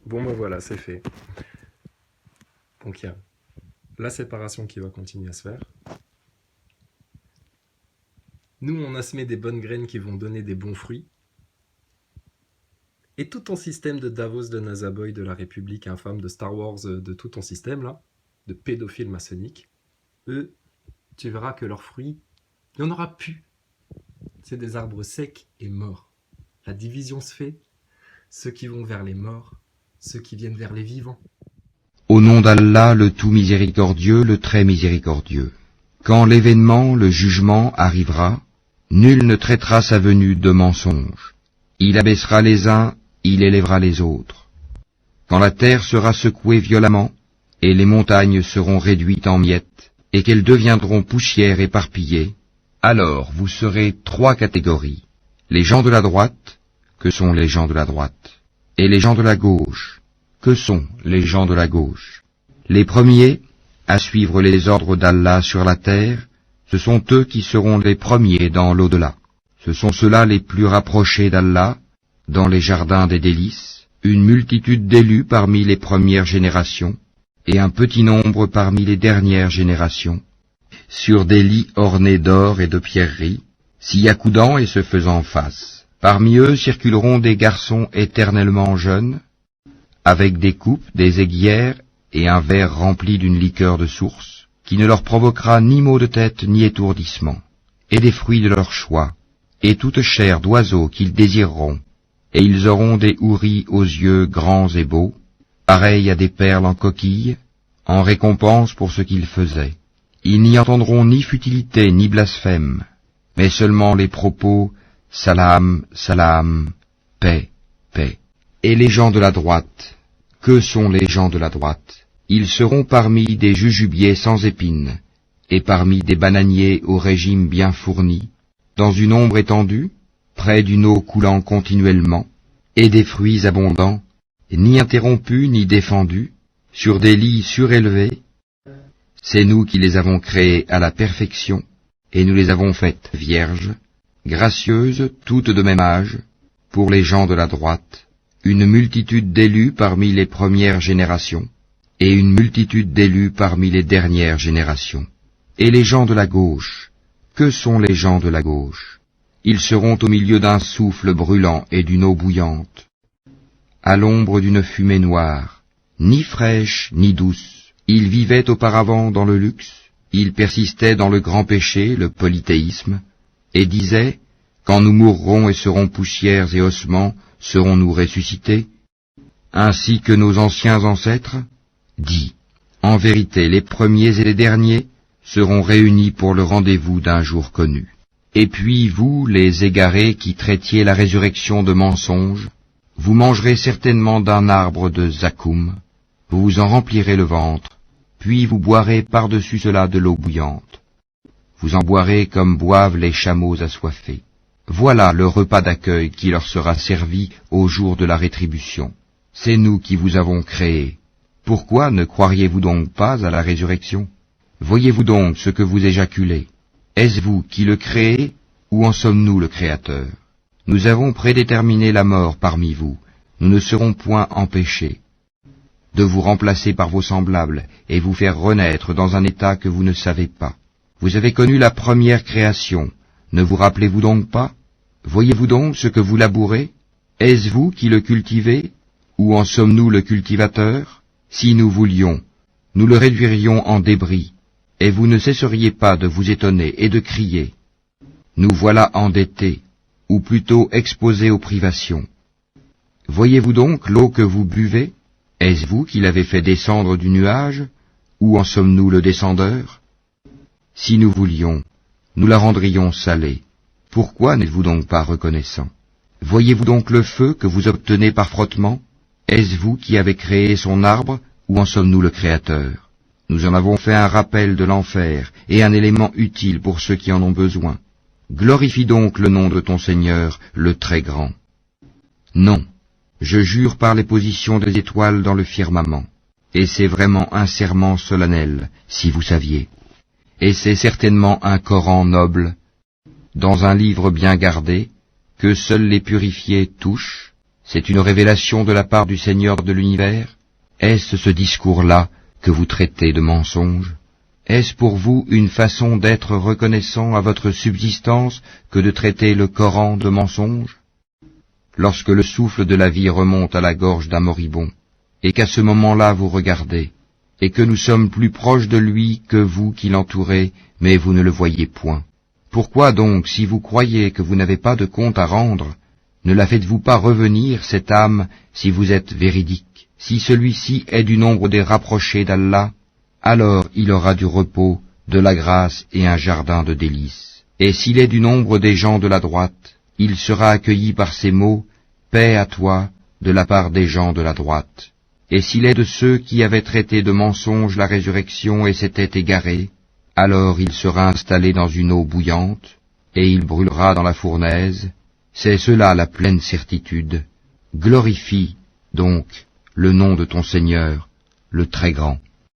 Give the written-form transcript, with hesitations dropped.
Bon ben voilà, c'est fait. Donc il y a la séparation qui va continuer à se faire. Nous, on a semé des bonnes graines qui vont donner des bons fruits. Et tout ton système de Davos, de Nazaboy, de la République infâme, de Star Wars, de tout ton système là, de pédophiles maçonniques, eux, tu verras que leurs fruits, il n'y en aura plus. C'est des arbres secs et morts. La division se fait, ceux qui vont vers les morts, ceux qui viennent vers les vivants. Au nom d'Allah, le tout miséricordieux, le très miséricordieux. Quand l'événement, le jugement, arrivera, nul ne traitera sa venue de mensonge. Il abaissera les uns, il élèvera les autres. Quand la terre sera secouée violemment, et les montagnes seront réduites en miettes, et qu'elles deviendront poussière éparpillée, alors vous serez trois catégories. Les gens de la droite, que sont les gens de la droite, et les gens de la gauche, que sont les gens de la gauche. Les premiers, à suivre les ordres d'Allah sur la terre, ce sont eux qui seront les premiers dans l'au-delà. Ce sont ceux-là les plus rapprochés d'Allah, dans les jardins des délices, une multitude d'élus parmi les premières générations, et un petit nombre parmi les dernières générations, sur des lits ornés d'or et de pierreries, s'y accoudant et se faisant face. Parmi eux circuleront des garçons éternellement jeunes, avec des coupes, des aiguières et un verre rempli d'une liqueur de source, qui ne leur provoquera ni maux de tête ni étourdissement, et des fruits de leur choix, et toute chair d'oiseaux qu'ils désireront, et ils auront des houris aux yeux grands et beaux, pareils à des perles en coquille, en récompense pour ce qu'ils faisaient. Ils n'y entendront ni futilité ni blasphème, mais seulement les propos « Salam, salam, paix, paix ». Et les gens de la droite, que sont les gens de la droite? Ils seront parmi des jujubiers sans épines, et parmi des bananiers au régime bien fourni, dans une ombre étendue, près d'une eau coulant continuellement, et des fruits abondants, ni interrompus ni défendus, sur des lits surélevés. C'est nous qui les avons créés à la perfection, et nous les avons faites vierges, gracieuses, toutes de même âge, pour les gens de la droite, une multitude d'élus parmi les premières générations, et une multitude d'élus parmi les dernières générations. Et les gens de la gauche, que sont les gens de la gauche? Ils seront au milieu d'un souffle brûlant et d'une eau bouillante, à l'ombre d'une fumée noire, ni fraîche ni douce. Ils vivaient auparavant dans le luxe, ils persistaient dans le grand péché, le polythéisme, et disaient, quand nous mourrons et serons poussières et ossements, serons-nous ressuscités, ainsi que nos anciens ancêtres? Dis, en vérité, les premiers et les derniers seront réunis pour le rendez-vous d'un jour connu. Et puis vous, les égarés qui traitiez la résurrection de mensonge, vous mangerez certainement d'un arbre de zakoum, vous vous en remplirez le ventre, puis vous boirez par-dessus cela de l'eau bouillante. Vous en boirez comme boivent les chameaux assoiffés. Voilà le repas d'accueil qui leur sera servi au jour de la rétribution. C'est nous qui vous avons créés. Pourquoi ne croiriez-vous donc pas à la résurrection? Voyez-vous donc ce que vous éjaculez? Est-ce vous qui le créez, ou en sommes-nous le Créateur? Nous avons prédéterminé la mort parmi vous, nous ne serons point empêchés de vous remplacer par vos semblables et vous faire renaître dans un état que vous ne savez pas. Vous avez connu la première création, ne vous rappelez-vous donc pas? Voyez-vous donc ce que vous labourez? Est-ce vous qui le cultivez, ou en sommes-nous le cultivateur? Si nous voulions, nous le réduirions en débris, et vous ne cesseriez pas de vous étonner et de crier. Nous voilà endettés, ou plutôt exposés aux privations. Voyez-vous donc l'eau que vous buvez? Est-ce vous qui l'avez fait descendre du nuage, ou en sommes-nous le descendeur? Si nous voulions, nous la rendrions salée. Pourquoi n'êtes-vous donc pas reconnaissant? Voyez-vous donc le feu que vous obtenez par frottement? Est-ce vous qui avez créé son arbre, ou en sommes-nous le Créateur? Nous en avons fait un rappel de l'enfer, et un élément utile pour ceux qui en ont besoin. Glorifie donc le nom de ton Seigneur, le Très Grand. Non, je jure par les positions des étoiles dans le firmament, et c'est vraiment un serment solennel, si vous saviez. Et c'est certainement un Coran noble, dans un livre bien gardé, que seuls les purifiés touchent, C'est une révélation de la part du Seigneur de l'univers? Est-ce ce discours-là que vous traitez de mensonge? Est-ce pour vous une façon d'être reconnaissant à votre subsistance que de traiter le Coran de mensonge? Lorsque le souffle de la vie remonte à la gorge d'un moribond, et qu'à ce moment-là vous regardez, et que nous sommes plus proches de lui que vous qui l'entourez, mais vous ne le voyez point. Pourquoi donc, si vous croyez que vous n'avez pas de compte à rendre, ne la faites-vous pas revenir, cette âme, si vous êtes véridique? Si celui-ci est du nombre des rapprochés d'Allah, alors il aura du repos, de la grâce et un jardin de délices. Et s'il est du nombre des gens de la droite, il sera accueilli par ces mots, « Paix à toi » de la part des gens de la droite. Et s'il est de ceux qui avaient traité de mensonge la résurrection et s'étaient égarés, alors il sera installé dans une eau bouillante, et il brûlera dans la fournaise. C'est cela la pleine certitude. Glorifie, donc, le nom de ton Seigneur, le Très Grand.